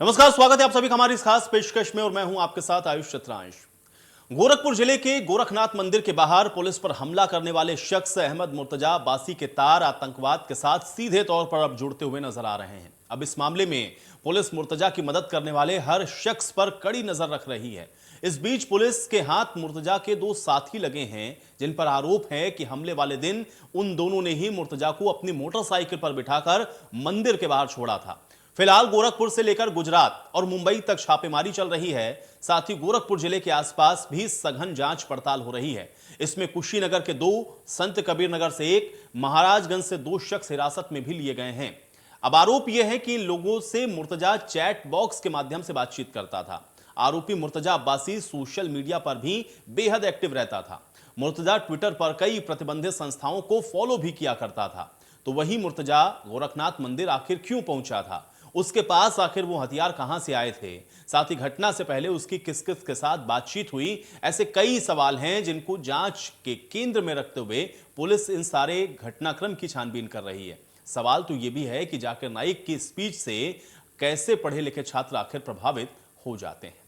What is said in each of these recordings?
नमस्कार, स्वागत है आप सभी का हमारी इस खास पेशकश में और मैं हूं आपके साथ आयुष चित्रांश। गोरखपुर जिले के गोरखनाथ मंदिर के बाहर पुलिस पर हमला करने वाले शख्स अहमद मुर्तजा अब्बासी के तार आतंकवाद के साथ सीधे तौर पर अब जुड़ते हुए नजर आ रहे हैं। अब इस मामले में पुलिस मुर्तजा की मदद करने वाले हर शख्स पर कड़ी नजर रख रही है। इस बीच पुलिस के हाथ मुर्तजा के दो साथी लगे हैं जिन पर आरोप है कि हमले वाले दिन उन दोनों ने ही मुर्तजा को अपनी मोटरसाइकिल पर बिठाकर मंदिर के बाहर छोड़ा था। फिलहाल गोरखपुर से लेकर गुजरात और मुंबई तक छापेमारी चल रही है। साथ ही गोरखपुर जिले के आसपास भी सघन जांच पड़ताल हो रही है। इसमें कुशीनगर के 2, संत कबीर नगर से 1, महाराजगंज से 2 शख्स हिरासत में भी लिए गए हैं। अब आरोप यह है कि इन लोगों से मुर्तजा चैट बॉक्स के माध्यम से बातचीत करता था। आरोपी मुर्तजा अब्बासी सोशल मीडिया पर भी बेहद एक्टिव रहता था। मुर्तजा ट्विटर पर कई प्रतिबंधित संस्थाओं को फॉलो भी किया करता था। तो वही मुर्तजा गोरखनाथ मंदिर आखिर क्यों पहुंचा था, उसके पास आखिर वो हथियार कहां से आए थे, साथ ही घटना से पहले उसकी किस किस के साथ बातचीत हुई, ऐसे कई सवाल हैं जिनको जांच के केंद्र में रखते हुए पुलिस इन सारे घटनाक्रम की छानबीन कर रही है। सवाल तो यह भी है कि जाकिर नाइक की स्पीच से कैसे पढ़े लिखे छात्र आखिर प्रभावित हो जाते हैं।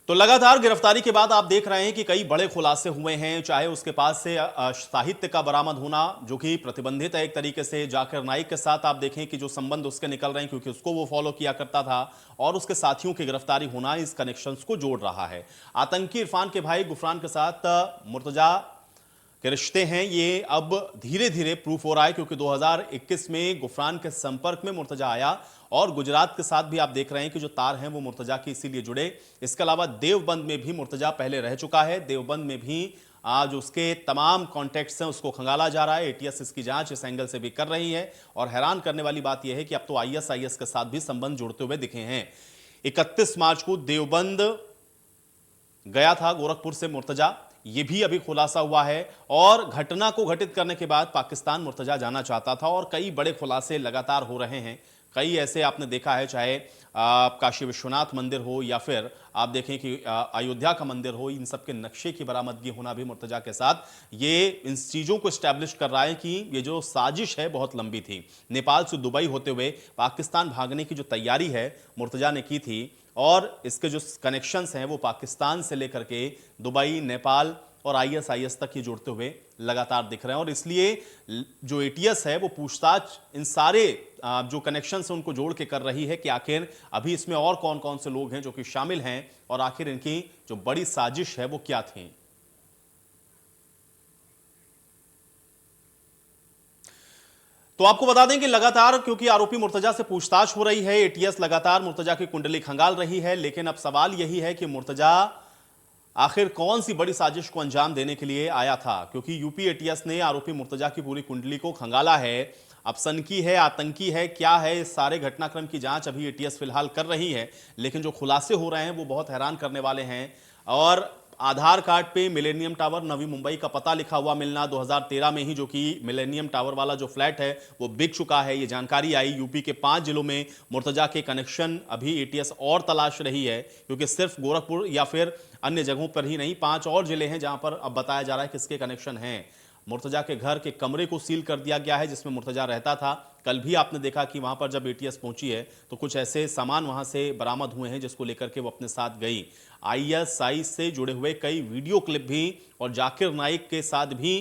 तो लगातार गिरफ्तारी के बाद आप देख रहे हैं कि कई बड़े खुलासे हुए हैं, चाहे उसके पास से साहित्य का बरामद होना जो कि प्रतिबंधित है एक तरीके से। जाकिर नाइक के साथ आप देखें कि जो संबंध उसके निकल रहे हैं क्योंकि उसको वो फॉलो किया करता था, और उसके साथियों की गिरफ्तारी होना इस कनेक्शंस को जोड़ रहा है। आतंकी इरफान के भाई गुफरान के साथ मुर्तजा के रिश्ते हैं, ये अब धीरे धीरे प्रूफ हो रहा है क्योंकि 2021 में गुफरान के संपर्क में मुर्तजा आया और गुजरात के साथ भी आप देख रहे हैं कि जो तार हैं वो मुर्तजा के इसीलिए जुड़े। इसके अलावा देवबंद में भी मुर्तजा पहले रह चुका है। देवबंद में भी आज उसके तमाम कॉन्टैक्ट्स हैं उसको खंगाला जा रहा है। एटीएस इसकी जांच इस एंगल से भी कर रही है और हैरान करने वाली बात यह है कि अब तो आईएसआईएस के साथ भी संबंध जुड़ते हुए दिखे हैं। 31 मार्च को देवबंद गया था गोरखपुर से मुर्तजा, यह भी अभी खुलासा हुआ है। और घटना को घटित करने के बाद पाकिस्तान मुर्तजा जाना चाहता था और कई बड़े खुलासे लगातार हो रहे हैं। कई ऐसे आपने देखा है, चाहे काशी विश्वनाथ मंदिर हो या फिर आप देखें कि अयोध्या का मंदिर हो, इन सब के नक्शे की बरामदगी होना भी मुर्तजा के साथ ये इन चीज़ों को स्टैब्लिश कर रहा है कि ये जो साजिश है बहुत लंबी थी। नेपाल से दुबई होते हुए पाकिस्तान भागने की जो तैयारी है मुर्तजा ने की थी और इसके जो कनेक्शंस हैं वो पाकिस्तान से लेकर के दुबई, नेपाल और आईएसआईएस तक ही जुड़ते हुए लगातार दिख रहे हैं। और इसलिए जो एटीएस है वो पूछताछ इन सारे जो कनेक्शंस हैं उनको जोड़ के कर रही है कि आखिर अभी इसमें और कौन कौन से लोग हैं जो कि शामिल हैं और आखिर इनकी जो बड़ी साजिश है वो क्या थी। तो आपको बता दें कि लगातार क्योंकि आरोपी मुर्तजा से पूछताछ हो रही है, एटीएस लगातार मुर्तजा की कुंडली खंगाल रही है, लेकिन अब सवाल यही है कि मुर्तजा आखिर कौन सी बड़ी साजिश को अंजाम देने के लिए आया था, क्योंकि यूपी एटीएस ने आरोपी मुर्तजा की पूरी कुंडली को खंगाला है। अब सनकी है, आतंकी है, क्या है, इस सारे घटनाक्रम की जांच अभी एटीएस फिलहाल कर रही है, लेकिन जो खुलासे हो रहे हैं वो बहुत हैरान करने वाले हैं। और आधार कार्ड पे मिलेनियम टावर नवी मुंबई का पता लिखा हुआ मिलना 2013 में ही, जो कि मिलेनियम टावर वाला जो फ्लैट है वो बिक चुका है, ये जानकारी आई। यूपी के 5 जिलों में मुर्तजा के कनेक्शन अभी एटीएस और तलाश रही है, क्योंकि सिर्फ गोरखपुर या फिर अन्य जगहों पर ही नहीं, 5 और जिले हैं जहां पर अब बताया जा रहा है किसके कनेक्शन हैं। मुर्तजा के घर के कमरे को सील कर दिया गया है जिसमें मुर्तजा रहता था। कल भी आपने देखा कि वहां पर जब एटीएस पहुंची है तो कुछ ऐसे सामान वहां से बरामद हुए हैं जिसको लेकर के वो अपने साथ गई। आईएसआई से जुड़े हुए कई वीडियो क्लिप भी और जाकिर नाइक के साथ भी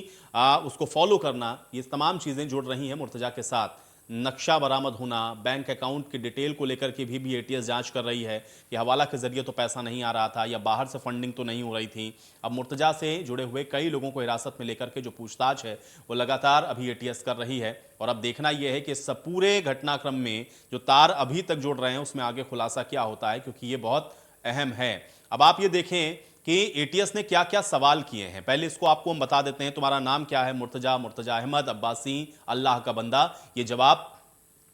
उसको फॉलो करना, ये तमाम चीजें जुड़ रही हैं मुर्तजा के साथ। नक्शा बरामद होना, बैंक अकाउंट की डिटेल को लेकर के भी एटीएस जांच कर रही है कि हवाला के जरिए तो पैसा नहीं आ रहा था या बाहर से फंडिंग तो नहीं हो रही थी। अब मुर्तजा से जुड़े हुए कई लोगों को हिरासत में लेकर के जो पूछताछ है वो लगातार अभी एटीएस कर रही है। और अब देखना यह है कि इस पूरे घटनाक्रम में जो तार अभी तक जुड़ रहे हैं उसमें आगे खुलासा क्या होता है, क्योंकि ये बहुत अहम है। अब आप ये देखें कि एटीएस ने क्या क्या सवाल किए हैं। पहले इसको आपको हम बता देते हैं, तुम्हारा नाम क्या है? मुर्तजा, मुर्तजा अहमद अब्बासी, अल्लाह का बंदा। ये जवाब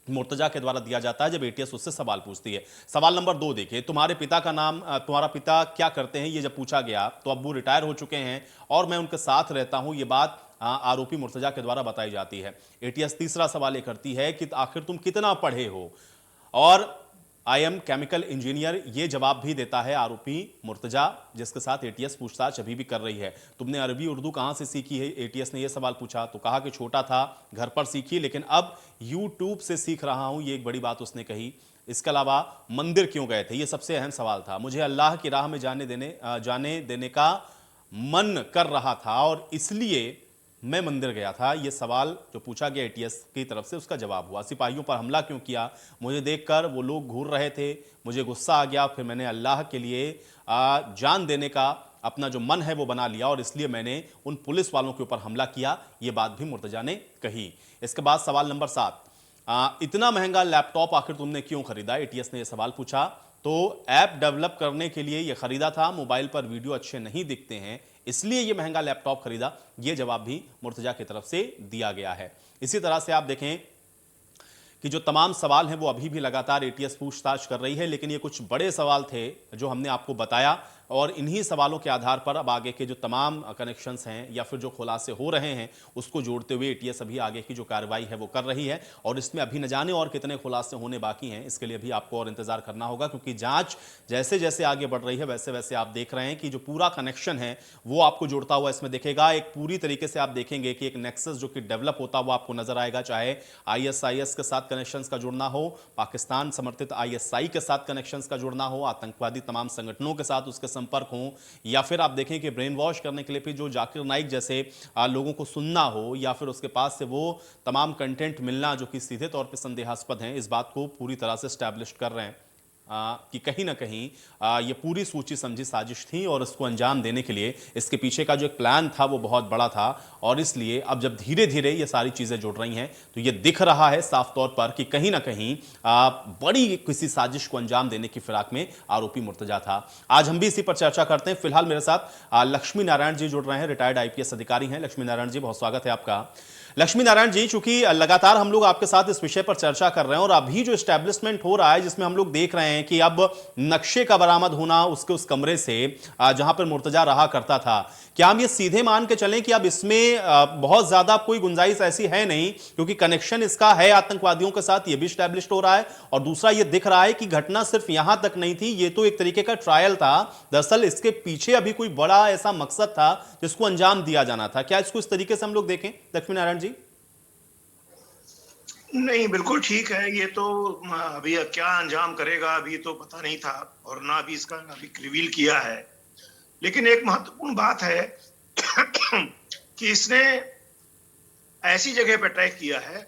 मुर्तजा के द्वारा दिया जाता है जब एटीएस उससे सवाल पूछती है। सवाल नंबर 2 देखिए, तुम्हारे पिता का नाम, तुम्हारा पिता क्या करते हैं? ये जब पूछा गया तो अब वो रिटायर हो चुके हैं और मैं उनके साथ रहता हूं, ये बात आरोपी मुर्तजा के द्वारा बताई जाती है। एटीएस तीसरा सवाल ये करती है कि आखिर तुम कितना पढ़े हो, और आई एम केमिकल इंजीनियर, ये जवाब भी देता है आरोपी मुर्तजा, जिसके साथ एटीएस पूछताछ अभी भी कर रही है। तुमने अरबी उर्दू कहां से सीखी है, एटीएस ने यह सवाल पूछा, तो कहा कि छोटा था घर पर सीखी, लेकिन अब यूट्यूब से सीख रहा हूं, ये एक बड़ी बात उसने कही। इसके अलावा मंदिर क्यों गए थे, ये सबसे अहम सवाल था। मुझे अल्लाह की राह में जाने देने का मन कर रहा था और इसलिए मैं मंदिर गया था। यह सवाल जो पूछा गया एटीएस की तरफ से, उसका जवाब हुआ। सिपाहियों पर हमला क्यों किया, मुझे देखकर वो लोग घूर रहे थे, मुझे गुस्सा आ गया, फिर मैंने अल्लाह के लिए जान देने का अपना जो मन है वो बना लिया और इसलिए मैंने उन पुलिस वालों के ऊपर हमला किया। ये बात भी मुर्तजा ने कही। इसके बाद सवाल नंबर 7, इतना महंगा लैपटॉप आखिर तुमने क्यों खरीदा, एटीएस ने यह सवाल पूछा। तो ऐप डेवलप करने के लिए यह खरीदा था, मोबाइल पर वीडियो अच्छे नहीं दिखते हैं इसलिए यह महंगा लैपटॉप खरीदा। यह जवाब भी मुर्तजा की तरफ से दिया गया है। इसी तरह से आप देखें कि जो तमाम सवाल हैं वो अभी भी लगातार एटीएस पूछताछ कर रही है, लेकिन ये कुछ बड़े सवाल थे जो हमने आपको बताया और इन्हीं सवालों के आधार पर अब आगे के जो तमाम कनेक्शंस हैं या फिर जो खुलासे हो रहे हैं उसको जोड़ते हुए एटीएस अभी आगे की जो कार्रवाई है वो कर रही है और इसमें अभी न जाने और कितने खुलासे होने बाकी हैं, इसके लिए भी आपको और इंतजार करना होगा, क्योंकि जांच जैसे जैसे आगे बढ़ रही है वैसे वैसे आप देख रहे हैं कि जो पूरा कनेक्शन है वो आपको जोड़ता हुआ इसमें दिखेगा। एक पूरी तरीके से आप देखेंगे कि एक नेक्सस जो कि डेवलप होता हुआ आपको नजर आएगा, चाहे आईएसआईएस के साथ कनेक्शंस का जुड़ना हो, पाकिस्तान समर्थित आईएसआई के साथ कनेक्शंस का जुड़ना हो, आतंकवादी तमाम संगठनों के साथ उसके संपर्क हो, या फिर आप देखें कि ब्रेन वॉश करने के लिए फिर जो जाकिर नाइक जैसे लोगों को सुनना हो, या फिर उसके पास से वो तमाम कंटेंट मिलना जो कि सीधे तौर पे संदेहास्पद हैं, इस बात को पूरी तरह से स्टैब्लिश कर रहे हैं कि कहीं ना कहीं ये पूरी सूची समझी साजिश थी और इसको अंजाम देने के लिए इसके पीछे का जो एक प्लान था वो बहुत बड़ा था। और इसलिए अब जब धीरे धीरे ये सारी चीजें जुड़ रही हैं तो ये दिख रहा है साफ तौर पर कि कहीं ना कहीं बड़ी किसी साजिश को अंजाम देने की फिराक में आरोपी मुर्तजा था। आज हम भी इसी पर चर्चा करते हैं। फिलहाल मेरे साथ लक्ष्मी नारायण जी जुड़ रहे हैं, रिटायर्ड आईपीएस अधिकारी हैं। लक्ष्मी नारायण जी, बहुत स्वागत है आपका। लक्ष्मी नारायण जी, चूंकि लगातार हम लोग आपके साथ इस विषय पर चर्चा कर रहे हैं और अभी जो एस्टैब्लिशमेंट हो रहा है जिसमें हम लोग देख रहे हैं कि अब नक्शे का बरामद होना उसके उस कमरे से जहां पर मुर्तजा रहा करता था, क्या हम ये सीधे मान के चलें कि अब इसमें बहुत ज्यादा कोई गुंजाइश ऐसी है नहीं, क्योंकि कनेक्शन इसका है आतंकवादियों के साथ, ये भी एस्टैब्लिश्ड हो रहा है और दूसरा ये दिख रहा है कि घटना सिर्फ यहां तक नहीं थी, ये तो एक तरीके का ट्रायल था, दरअसल इसके पीछे अभी कोई बड़ा ऐसा मकसद था जिसको अंजाम दिया जाना था। क्या इसको इस तरीके से हम लोग देखें लक्ष्मी नारायण जी? नहीं, बिल्कुल ठीक है। ये तो अभी क्या अंजाम करेगा अभी तो पता नहीं था और ना अभी इसका अभी रिवील किया है। लेकिन एक महत्वपूर्ण बात है कि इसने ऐसी जगह पर अटैक किया है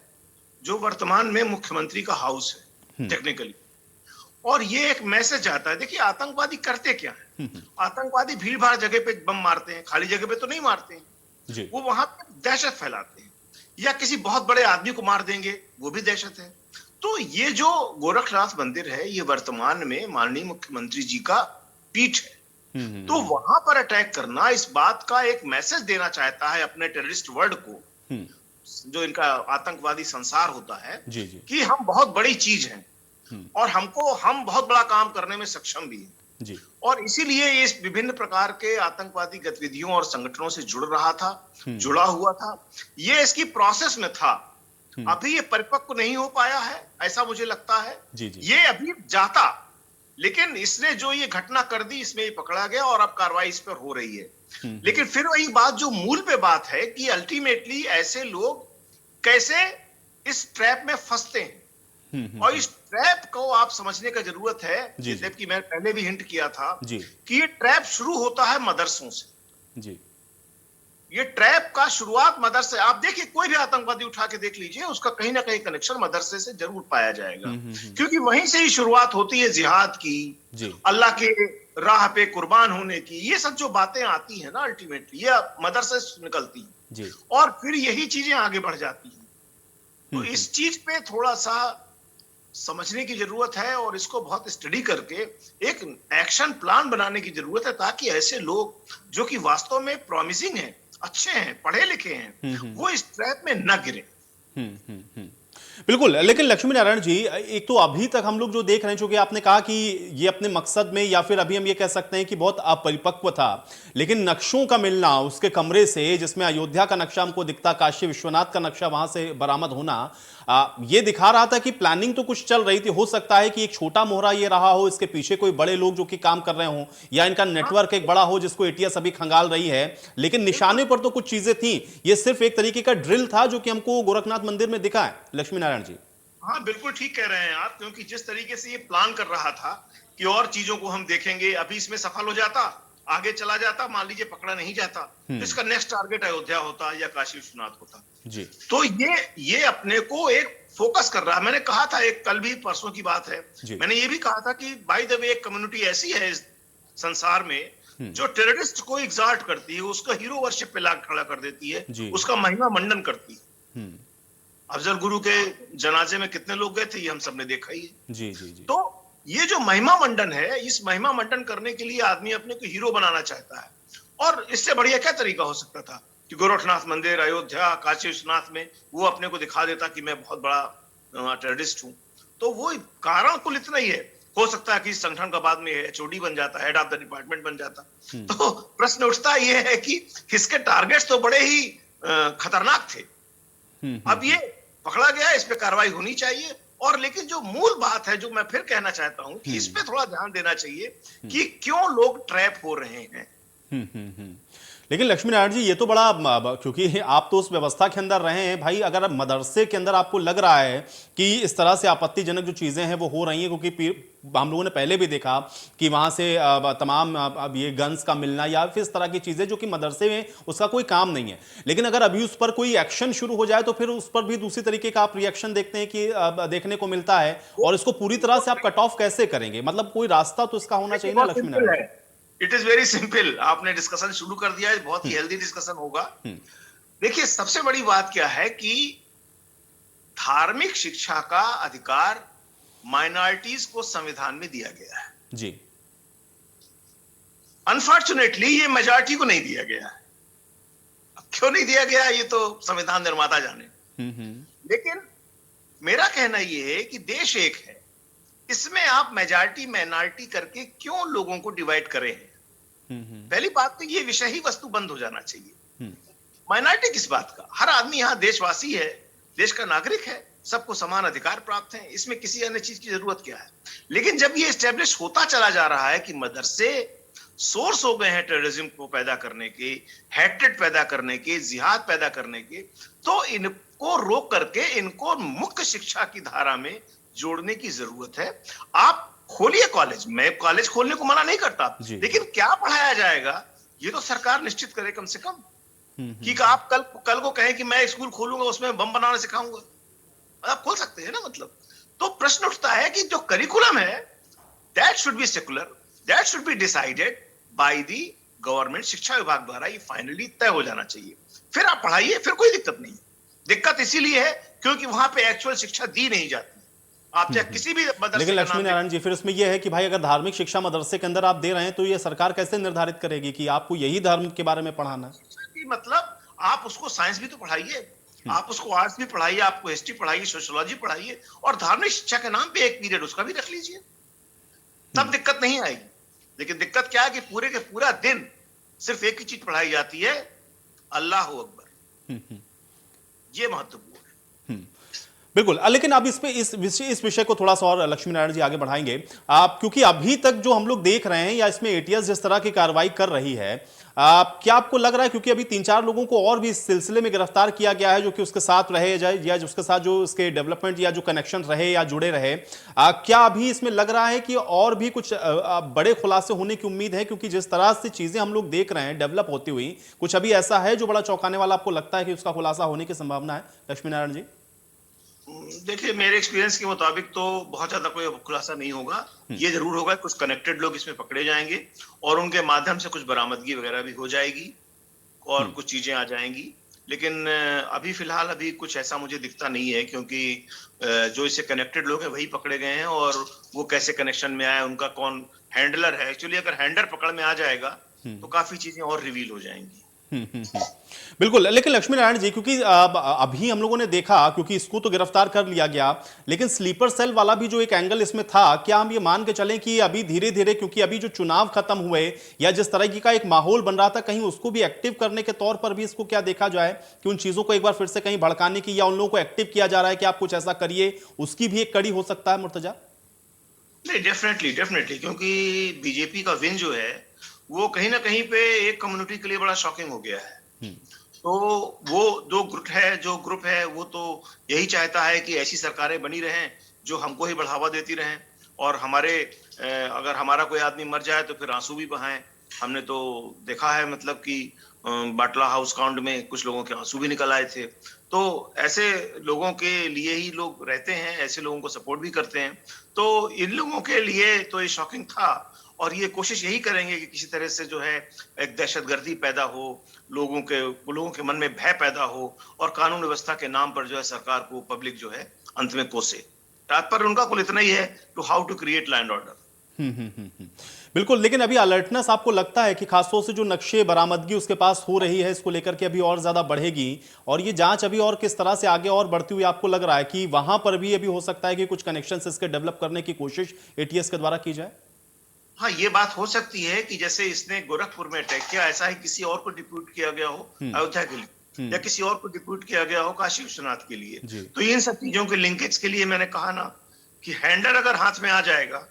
जो वर्तमान में मुख्यमंत्री का हाउस है टेक्निकली, और ये एक मैसेज आता है। देखिए, आतंकवादी करते क्या है, आतंकवादी भीड़ भाड़ जगह पे बम मारते हैं, खाली जगह पे तो नहीं मारते हैं। वो वहां पे दहशत फैलाते हैं, या किसी बहुत बड़े आदमी को मार देंगे, वो भी दहशत है। तो ये जो गोरखनाथ मंदिर है ये वर्तमान में माननीय मुख्यमंत्री जी का पीठ है, तो वहां पर अटैक करना इस बात का एक मैसेज देना चाहता है अपने टेररिस्ट वर्ल्ड को, जो इनका आतंकवादी संसार होता है, कि हम बहुत बड़ी चीज हैं और हम बहुत बड़ा काम करने में सक्षम भी हैं जी। और इसीलिए ये इस विभिन्न प्रकार के आतंकवादी गतिविधियों और संगठनों से जुड़ा हुआ था। ये इसकी प्रोसेस में था, अभी ये परिपक्व नहीं हो पाया है, ऐसा मुझे लगता है। ये अभी जाता, लेकिन इसने जो ये घटना कर दी इसमें ये पकड़ा गया और अब कार्रवाई इस पर हो रही है। लेकिन फिर वही बात, जो मूल पे बात है कि अल्टीमेटली ऐसे लोग कैसे इस ट्रैप में फंसते हैं, और इस ट्रैप को आप समझने का जरूरत है, जबकि मैं पहले भी हिंट किया था कि ये ट्रैप शुरू होता है मदरसों से जी। ये ट्रैप का शुरुआत मदरसे, आप देखिए कोई भी आतंकवादी उठा के देख लीजिए, उसका कहीं ना कहीं कनेक्शन मदरसे से जरूर पाया जाएगा, क्योंकि वहीं से ही शुरुआत होती है जिहाद की, अल्लाह के राह पे कुर्बान होने की। ये सब जो बातें आती है ना, अल्टीमेटली ये मदरसे से निकलती है और फिर यही चीजें आगे बढ़ जाती हैं। तो इस चीज पे थोड़ा सा समझने की जरूरत है और इसको बहुत स्टडी करके एक एक्शन प्लान बनाने की जरूरत है, ताकि ऐसे लोग जो कि वास्तव में प्रॉमिसिंग हैं, अच्छे हैं, पढ़े लिखे हैं, वो इस ट्रैप में न गिरे। बिल्कुल, लेकिन लक्ष्मी नारायण जी, एक तो अभी तक हम लोग जो देख रहे हैं, चूंकि आपने कहा कि ये अपने मकसद में, या फिर अभी हम ये कह सकते हैं कि बहुत अपरिपक्व था, लेकिन नक्शों का मिलना उसके कमरे से, जिसमें अयोध्या का नक्शा हमको दिखता, काशी विश्वनाथ का नक्शा वहां से बरामद होना, ये दिखा रहा था कि प्लानिंग तो कुछ चल रही थी। हो सकता है कि एक छोटा मोहरा ये रहा हो, इसके पीछे कोई बड़े लोग जो कि काम कर रहे हो, या इनका नेटवर्क एक बड़ा हो जिसको एटीएस अभी खंगाल रही है, लेकिन निशाने पर तो कुछ चीजें थी। ये सिर्फ एक तरीके का ड्रिल था जो कि हमको गोरखनाथ मंदिर में दिखा है। लक्ष्मी नारायण जी, हाँ, बिल्कुल ठीक कह रहे हैं आप, क्योंकि जिस तरीके से ये प्लान कर रहा था कि और चीजों को हम देखेंगे, अभी इसमें सफल हो जाता, आगे चला जाता, मान लीजिए पकड़ा नहीं जाता, तो इसका नेक्स्ट टारगेट अयोध्या होता या काशी विश्वनाथ होता। जी तो ये अपने को एक फोकस कर रहा है। मैंने कहा था, एक कल भी परसों की बात है, जी। मैंने ये भी कहा था कि बाय द वे एक कम्युनिटी ऐसी है इस संसार में जो टेररिस्ट को एग्जॉल्ट करती है, उसका हीरो वर्शिप पे ला खड़ा कर देती है, जी। उसका महिमा मंडन करती है। हम्म। अफजल गुरु के जनाजे में कितने लोग गए थे, ये हम सबने देखा ही है। जी जी जी। तो ये जो महिमा मंडन है, इस महिमा मंडन करने के लिए आदमी अपने को हीरो बनाना चाहता है, और इससे बढ़िया क्या तरीका हो सकता था कि गोरखनाथ मंदिर, अयोध्या, काशी विश्वनाथ में वो अपने को दिखा देता कि मैं बहुत बड़ा टेररिस्ट हूं। तो वो कारण कुल इतना ही है। हो सकता है कि इस संगठन का बाद में एचओडी बन जाता, हेड ऑफ द डिपार्टमेंट बन जाता। तो प्रश्न उठता ये है कि इसके टारगेट्स तो बड़े ही खतरनाक थे। अब ये पकड़ा गया, इस पे कार्रवाई होनी चाहिए। और लेकिन जो मूल बात है, जो मैं फिर कहना चाहता हूं कि इस पे थोड़ा ध्यान देना चाहिए कि क्यों लोग ट्रैप हो रहे हैं। लेकिन लक्ष्मी नारायण जी, ये तो बड़ा क्योंकि आप तो उस व्यवस्था के अंदर रहे हैं भाई, अगर मदरसे के अंदर आपको लग रहा है कि इस तरह से आपत्तिजनक जो चीजें हैं वो हो रही हैं, क्योंकि हम लोगों ने पहले भी देखा कि वहां से तमाम अब ये गन्स का मिलना या फिर इस तरह की चीजें जो कि मदरसे में उसका कोई काम नहीं है, लेकिन अगर अभी उस पर कोई एक्शन शुरू हो जाए तो फिर उस पर भी दूसरी तरीके का आप रिएक्शन देखते हैं कि देखने को मिलता है, और इसको पूरी तरह से आप कट ऑफ कैसे करेंगे? मतलब कोई रास्ता तो इसका होना चाहिए ना Lakshmi Narayan. It is very simple. आपने डिस्कशन शुरू कर दिया है, बहुत ही हेल्दी डिस्कशन होगा। देखिए, सबसे बड़ी बात क्या है कि धार्मिक शिक्षा का अधिकार माइनॉरिटीज को संविधान में दिया गया है जी। अनफॉर्चुनेटली ये मेजॉरिटी को नहीं दिया गया है। अब क्यों नहीं दिया गया, ये तो संविधान निर्माता जाने। लेकिन मेरा कहना यह है कि देश एक है, इसमें आप मेजॉरिटी माइनॉरिटी करके क्यों लोगों को डिवाइड करें हैं? पहली बात तो ये विषय ही वस्तु बंद हो जाना चाहिए। माइनॉरिटी किस बात का? हर आदमी यहाँ देशवासी है, देश का नागरिक है, सबको समान अधिकार प्राप्त है, इसमें किसी अन्य चीज की जरूरत क्या है? लेकिन जब ये एस्टेब्लिश होता चला जा रहा है कि मदरसे सोर्स हो गए हैं टेररिज्म को पैदा करने के, हेट्रेड पैदा करने के, जिहाद पैदा करने के, तो इनको रोक करके इनको मुख्य शिक्षा की धारा में जोड़ने की जरूरत है। आप खोलिए कॉलेज, मैं कॉलेज खोलने को मना नहीं करता, लेकिन क्या पढ़ाया जाएगा ये तो सरकार निश्चित करे कम से कम। कि आप कल को कहें कि मैं स्कूल खोलूंगा, उसमें बम बनाना सिखाऊंगा, आप खोल सकते हैं ना। मतलब तो प्रश्न उठता है कि जो करिकुलम है that should be secular, that should be decided by the government. शिक्षा विभाग द्वारा ये फाइनली तय हो जाना चाहिए, फिर आप पढ़ाइए, फिर कोई दिक्कत नहीं। दिक्कत इसीलिए है क्योंकि वहां पे एक्चुअल शिक्षा दी नहीं जाती। आप चाहे किसी भी मदरसे, लेकिन लक्ष्मी नारायण जी, फिर इसमें यह है कि भाई अगर धार्मिक शिक्षा मदरसे के अंदर आप दे रहे हैं तो ये सरकार कैसे निर्धारित करेगी कि आपको यही धर्म के बारे में पढ़ाना है? मतलब आप उसको साइंस भी तो पढ़ाइए, आप उसको आर्ट्स भी पढ़ाइए, आपको हिस्ट्री पढ़ाइए, सोशियोलॉजी पढ़ाइए, और धार्मिक शिक्षा के नाम पे एक पीरियड उसका भी रख लीजिए, तब दिक्कत नहीं आएगी। लेकिन दिक्कत क्या है कि पूरे के पूरा दिन सिर्फ एक ही चीज पढ़ाई जाती है, अल्लाह अकबर। ये महत्वपूर्ण है। बिल्कुल। लेकिन अब इस विषय को थोड़ा सा और लक्ष्मी नारायण जी आगे बढ़ाएंगे आप, क्योंकि अभी तक जो हम लोग देख रहे हैं या इसमें एटीएस जिस तरह की कार्रवाई कर रही है, क्या आपको लग रहा है, क्योंकि अभी 3-4 लोगों को और भी इस सिलसिले में गिरफ्तार किया गया है जो कि उसके साथ रहे या उसके साथ जो उसके डेवलपमेंट या जो कनेक्शन रहे या जुड़े रहे, क्या अभी इसमें लग रहा है कि और भी कुछ बड़े खुलासे होने की उम्मीद है? क्योंकि जिस तरह से चीजें हम लोग देख रहे हैं डेवलप होती हुई, कुछ अभी ऐसा है जो बड़ा चौंकाने वाला आपको लगता है कि उसका खुलासा होने की संभावना है लक्ष्मी नारायण जी? देखिए, मेरे एक्सपीरियंस के मुताबिक तो बहुत ज्यादा कोई खुलासा नहीं होगा। ये जरूर होगा कुछ कनेक्टेड लोग इसमें पकड़े जाएंगे और उनके माध्यम से कुछ बरामदगी वगैरह भी हो जाएगी और कुछ चीजें आ जाएंगी। लेकिन अभी फिलहाल अभी कुछ ऐसा मुझे दिखता नहीं है, क्योंकि जो इससे कनेक्टेड लोग हैं वही पकड़े गए हैं, और वो कैसे कनेक्शन में आए, उनका कौन हैंडलर है। एक्चुअली अगर हैंडलर पकड़ में आ जाएगा तो काफी चीजें और रिवील हो जाएंगी। बिल्कुल, लेकिन लक्ष्मी नारायण जी, क्योंकि अभी हम लोगों ने देखा, क्योंकि इसको तो गिरफ्तार कर लिया गया, लेकिन स्लीपर सेल वाला भी जो एक एंगल इसमें था, क्या हम ये मान के चलें कि अभी धीरे धीरे, क्योंकि अभी जो चुनाव खत्म हुए या जिस तरह की का एक माहौल बन रहा था, कहीं उसको भी एक्टिव करने के तौर पर भी इसको क्या देखा जाए कि उन चीजों को एक बार फिर से कहीं भड़काने की, या उन लोगों को एक्टिव किया जा रहा है कि आप कुछ ऐसा करिए, उसकी भी एक कड़ी हो सकता है मुर्तजा? नहीं, डेफिनेटली डेफिनेटली, क्योंकि बीजेपी का विन जो है वो कहीं ना कहीं पे एक कम्युनिटी के लिए बड़ा शॉकिंग हो गया है। तो वो जो ग्रुप है वो तो यही चाहता है कि ऐसी सरकारें बनी रहें जो हमको ही बढ़ावा देती रहें, और अगर हमारा कोई आदमी मर जाए तो फिर आंसू भी बहाएं। हमने तो देखा है, मतलब कि बाटला हाउस कांड में कुछ लोगों के आंसू भी निकल आए थे। तो ऐसे लोगों के लिए ही लोग रहते हैं, ऐसे लोगों को सपोर्ट भी करते हैं। तो इन लोगों के लिए तो ये शॉकिंग था, और ये कोशिश यही करेंगे कि किसी तरह से जो है एक दहशतगर्दी पैदा हो, लोगों के मन में भय पैदा हो, और कानून व्यवस्था के नाम पर जो है सरकार को पब्लिक जो है अंत में कोसे। तात्पर्य उनका कुल इतना ही है, to how to create land and order. बिल्कुल, लेकिन अभी अलर्टनेस आपको लगता है कि खासतौर से जो नक्शे बरामदगी उसके पास हो रही है, इसको लेकर के अभी और ज्यादा बढ़ेगी, और ये जांच अभी और किस तरह से आगे और बढ़ती हुई आपको लग रहा है कि वहां पर भी अभी हो सकता है कि कुछ कनेक्शंस इसके डेवलप करने की कोशिश एटीएस के द्वारा की जाए? हाँ, ये बात हो सकती है कि जैसे इसने गोरखपुर में अटैक किया, ऐसा ही किसी और को डिप्यूट किया गया हो अयोध्या के लिए, या किसी और को डिप्यूट किया गया हो काशी विश्वनाथ के लिए। जी। तो इन सब चीजों के लिंकेज के लिए मैंने कहा ना कि हैंडल अगर हाथ में आ जाएगा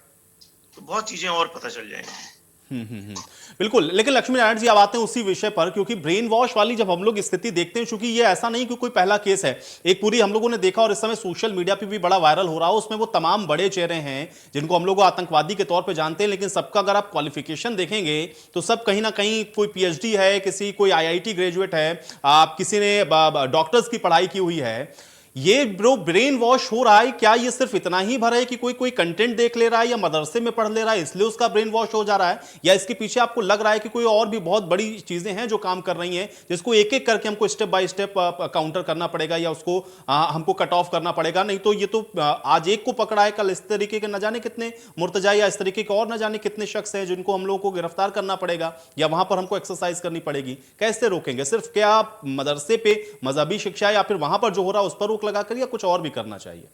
तो बहुत चीजें और पता चल जाएंगी। बिल्कुल, लेकिन लक्ष्मी नारायण जी, अब आते हैं उसी विषय पर, क्योंकि ब्रेन वॉश वाली जब हम लोग स्थिति देखते हैं, क्योंकि ये ऐसा नहीं कि कोई पहला केस है, एक पूरी हम लोगों ने देखा और इस समय सोशल मीडिया पे भी बड़ा वायरल हो रहा है, उसमें वो तमाम बड़े चेहरे हैं जिनको हम लोग आतंकवादी के तौर पे जानते हैं, लेकिन सबका अगर आप क्वालिफिकेशन देखेंगे तो सब कहीं ना कहीं कोई पीएचडी है, कोई आईआईटी ग्रेजुएट है, आप किसी ने डॉक्टर्स की पढ़ाई की हुई है। ये ब्रो ब्रेन वॉश हो रहा है, क्या ये सिर्फ इतना ही भरा है कि कोई कोई कंटेंट देख ले रहा है या मदरसे में पढ़ ले रहा है इसलिए उसका ब्रेन वॉश हो जा रहा है, या इसके पीछे आपको लग रहा है कि कोई और भी बहुत बड़ी चीजें हैं जो काम कर रही हैं, जिसको एक एक करके हमको स्टेप बाय स्टेप काउंटर करना पड़ेगा, या उसको हमको कट ऑफ करना पड़ेगा? नहीं तो ये तो आज एक को पकड़ा है, कल इस तरीके के न जाने कितने मुर्तजा या इस तरीके के और न जाने कितने शख्स हैं जिनको हम लोगों को गिरफ्तार करना पड़ेगा, या वहां पर हमको एक्सरसाइज करनी पड़ेगी। कैसे रोकेंगे? सिर्फ क्या मदरसे पे मजहबी शिक्षा या फिर वहां पर जो हो रहा है उस पर रोक लगाकर, या कुछ और भी करना चाहिए?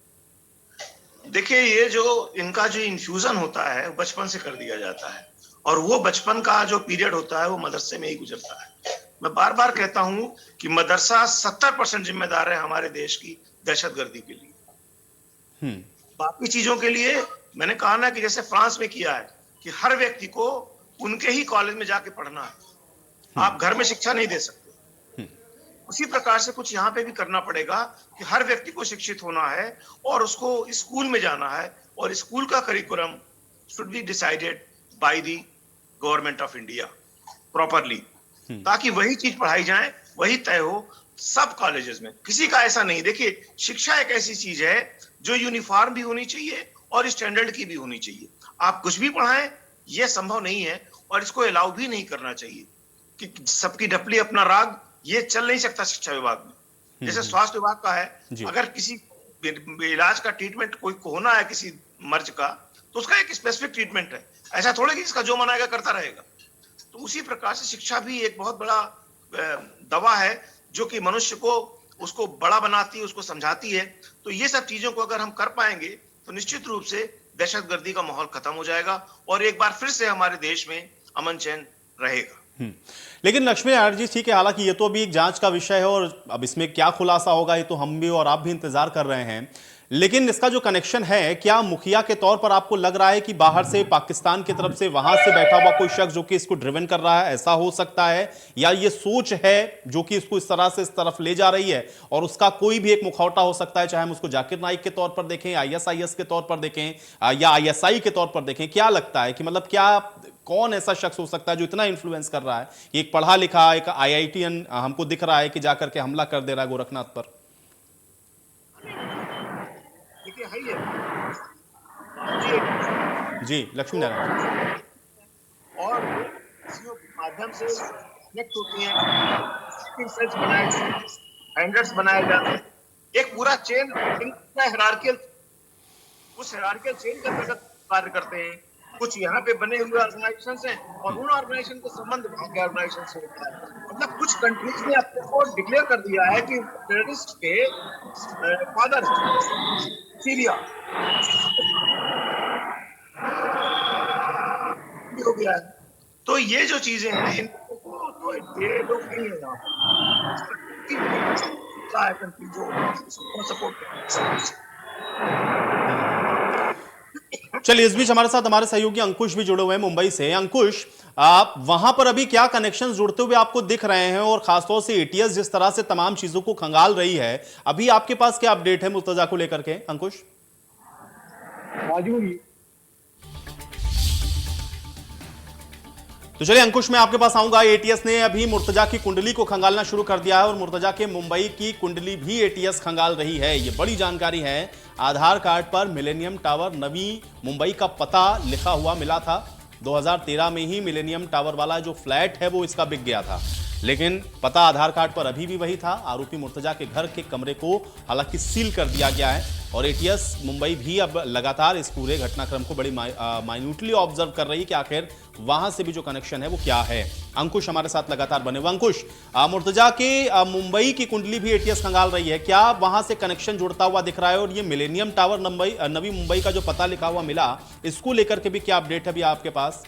देखिए, ये जो इनका जो इन्फ्यूजन होता है बचपन से कर दिया जाता है, और वो बचपन का जो पीरियड होता है वो मदरसे में ही गुजरता है। मैं बार बार कहता हूं कि मदरसा 70% जिम्मेदार है हमारे देश की दहशतगर्दी के लिए। बाकी चीजों के लिए मैंने कहा ना कि जैसे फ्रांस में किया है कि हर व्यक्ति को उनके ही कॉलेज में जाके पढ़ना है, आप घर में शिक्षा नहीं दे सकते। उसी प्रकार से कुछ यहाँ पे भी करना पड़ेगा कि हर व्यक्ति को शिक्षित होना है और उसको स्कूल में जाना है, और स्कूल का curriculum should be decided by the government of India properly, ताकि वही चीज पढ़ाई जाए, वही तय हो सब कॉलेजेस में। किसी का ऐसा नहीं। देखिए, शिक्षा एक ऐसी चीज है जो यूनिफॉर्म भी होनी चाहिए और स्टैंडर्ड की भी होनी चाहिए। आप कुछ भी पढ़ाएं, यह संभव नहीं है, और इसको अलाउ भी नहीं करना चाहिए कि सबकी ढपली अपना राग, ये चल नहीं सकता शिक्षा विभाग में। जैसे स्वास्थ्य विभाग का है, अगर किसी इलाज का ट्रीटमेंट कोई को होना है किसी मर्ज का, तो उसका एक स्पेसिफिक ट्रीटमेंट है। ऐसा थोड़े कि इसका जो मनाएगा करता रहेगा। तो उसी प्रकार से शिक्षा भी एक बहुत बड़ा दवा है जो कि मनुष्य को उसको बड़ा बनाती है, उसको समझाती है। तो ये सब चीजों को अगर हम कर पाएंगे तो निश्चित रूप से दहशतगर्दी का माहौल खत्म हो जाएगा, और एक बार फिर से हमारे देश में अमन चैन रहेगा। लेकिन लक्ष्मी नारायण जी, ठीक है, हालांकि ये तो अभी एक जांच का विषय है और अब इसमें क्या खुलासा होगा ये तो हम भी और आप भी इंतजार कर रहे हैं, लेकिन इसका जो कनेक्शन है, क्या मुखिया के तौर पर आपको लग रहा है कि बाहर से पाकिस्तान की तरफ से वहां से बैठा हुआ कोई शख्स जो कि इसको ड्रिवन कर रहा है, ऐसा हो सकता है? या ये सोच है जो कि इसको इस तरह से इस तरफ ले जा रही है, और उसका कोई भी एक मुखौटा हो सकता है, चाहे हम उसको जाकिर नाइक के तौर पर देखें, आईएसआईएस के तौर पर देखें, या आईएसआई के तौर पर देखें? क्या लगता है कि मतलब क्या कौन ऐसा शख्स हो सकता है जो इतना इन्फ्लुएंस कर रहा है कि एक पढ़ा लिखा एक आईआईटीएन हमको दिख रहा है कि जाकर के हमला कर दे रहा है गोरखनाथ पर? देखिए, है जी लक्ष्मी नारायण। और इसी के माध्यम से कनेक्ट होती हैं, सेल्स बनाए जाते हैं, हैंडल्स बनाए जाते हैं, एक पूरा चेन हायरार्कियल, उस हायरार्कियल चेन के अंतर्गत कार्य करते हैं। कुछ यहाँ पे बने हुए ऑर्गेनाइजेशन हैं और उन ऑर्गेनाइजेशन के संबंध वहां के ऑर्गेनाइजेशन से होता है। मतलब कुछ कंट्रीज ने अपने को डिक्लेयर कर दिया है कि टेररिस्ट के फादर सीरिया हो गया है। तो ये जो चीजें हैं इनको तो ये लोग नहीं है यहाँ कंट्री जो सपोर्ट कर। चलिए, इस बीच हमारे साथ हमारे सहयोगी अंकुश भी जुड़े हुए हैं मुंबई से। अंकुश, आप वहां पर अभी क्या कनेक्शंस जुड़ते हुए आपको दिख रहे हैं, और खासतौर से एटीएस जिस तरह से तमाम चीजों को खंगाल रही है, अभी आपके पास क्या अपडेट है मुर्तजा को लेकर के अंकुश? तो चलिए अंकुश, मैं आपके पास आऊंगा। एटीएस ने अभी मुर्तजा की कुंडली को खंगालना शुरू कर दिया है और मुर्तजा के मुंबई की कुंडली भी एटीएस खंगाल रही है। ये बड़ी जानकारी है। आधार कार्ड पर मिलेनियम टावर नवी मुंबई का पता लिखा हुआ मिला था। 2013 में ही मिलेनियम टावर वाला जो फ्लैट है वो इसका बिक गया था, लेकिन पता आधार कार्ड पर अभी भी वही था। आरोपी मुर्तजा के घर के कमरे को हालांकि सील कर दिया गया है और एटीएस मुंबई भी अब लगातार इस पूरे घटनाक्रम को बड़ी माइन्यूटली ऑब्जर्व कर रही है कि आखिर वहां से भी जो कनेक्शन है वो क्या है। अंकुश हमारे साथ लगातार बने हुए। अंकुश, मुर्तजा के मुंबई की कुंडली भी एटीएस खंगाल रही है, क्या वहां से कनेक्शन जुड़ता हुआ दिख रहा है? और ये मिलेनियम टावर नवी मुंबई का जो पता लिखा हुआ मिला, इसको लेकर के भी क्या अपडेट है अभी आपके पास?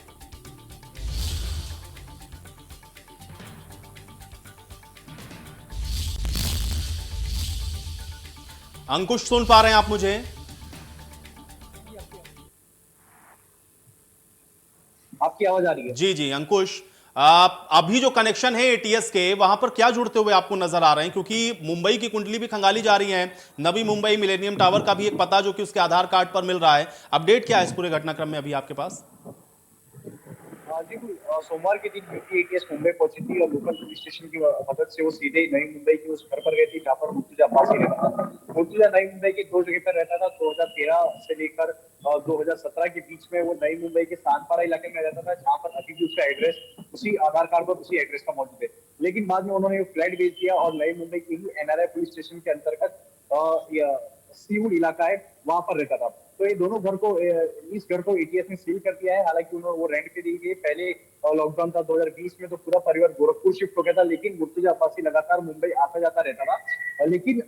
अंकुश, सुन पा रहे हैं आप मुझे? आपकी आवाज आ रही है? जी जी अंकुश, अभी जो कनेक्शन है एटीएस के, वहां पर क्या जुड़ते हुए आपको नजर आ रहे हैं? क्योंकि मुंबई की कुंडली भी खंगाली जा रही है, नवी मुंबई मिलेनियम टावर का भी एक पता जो कि उसके आधार कार्ड पर मिल रहा है। अपडेट क्या है इस पूरे घटनाक्रम में अभी आपके पास? जी, सोमवार के दिन यूपी एटीएस मुंबई पहुंची थी और लोकल पुलिस स्टेशन की मदद से वो सीधे नई मुंबई के उस घर पर गई थी जहाँ पर मुर्तजा अब्बासी रहता था। मुर्तजा नई मुंबई की दो जगह पर रहता था। 2013 से लेकर 2017 के बीच में वो नई मुंबई के सानपारा इलाके में रहता था, जहाँ पर अभी भी उसका एड्रेस उसी आधार कार्ड पर उसी एड्रेस का मौजूद है। लेकिन बाद में उन्होंने फ्लैट बेच दिया और नई मुंबई के ही एनआरआई पुलिस स्टेशन के अंतर्गत सीवुड इलाका है, वहां पर रहता था। तो ये दोनों घर को, इस घर को एटीएस ने सील कर दिया है। हालांकि उन्होंने वो रेंट पे दी गई। पहले लॉकडाउन था 2020 में, तो पूरा परिवार गोरखपुर शिफ्ट हो गया था, लेकिन मुर्तजा अब्बासी लगातार मुंबई आता जाता रहता था। लेकिन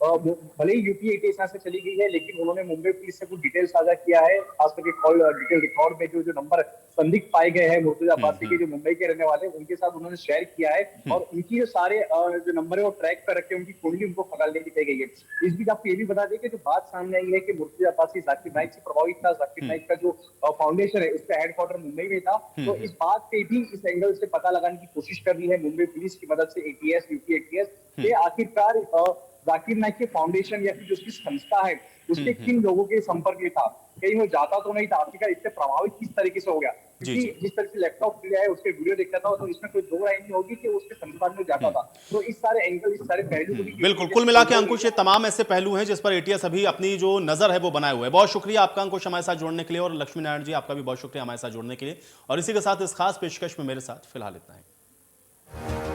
भले ही यूपी एटीएस यहाँ से चली गई है, लेकिन उन्होंने मुंबई पुलिस से कुछ डिटेल साझा किया है। खास करके कॉल डिटेल रिकॉर्ड में जो नंबर संदिग्ध पाए गए हैं मुर्तजा अब्बासी के, जो मुंबई के रहने वाले, उनके साथ उन्होंने शेयर किया है और उनकी जो सारे जो नंबर है वो ट्रैक पर रखे, उनकी कुंडली उनको खंगालने की दी गई है। इस बीच आपको ये भी बता दें कि जो बात सामने आई है कि मुर्तजा अब्बासी जाकिर नाइक से प्रभावित था। जाकिर नाइक का जो फाउंडेशन है उसका हेडक्वार्टर मुंबई में था। तो इस बात पे भी इस एंगल से पता लगाने की कोशिश कर रही है मुंबई पुलिस की मदद से एटीएस, यूपी एटीएस, के आखिरकार जाकिर नाइक के फाउंडेशन या फिर जो उसकी संस्था है उसके किन लोगों के संपर्क में था, कहीं वो जाता तो नहीं था, आखिरकार इससे प्रभावित किस तरीके से हो गया। क्योंकि जिस तरह से लैपटॉप लिया है, उसके वीडियो देखता था, तो इसमें कोई दो राय नहीं होगी कि उसके संपर्क में जाता था। तो इस सारे एंगल, इस सारे पहलू को भी बिल्कुल, कुल मिला के अंकुश, ये तमाम ऐसे पहलू हैं जिस पर एटीएस अभी अपनी जो नजर है वो बनाए हुए है। बहुत शुक्रिया आपका अंकुश हमारे साथ जुड़ने के लिए, और लक्ष्मी नारायण जी आपका भी बहुत शुक्रिया हमारे साथ जुड़ने के लिए। और इसी के साथ इस खास पेशकश में मेरे साथ फिलहाल इतना ही।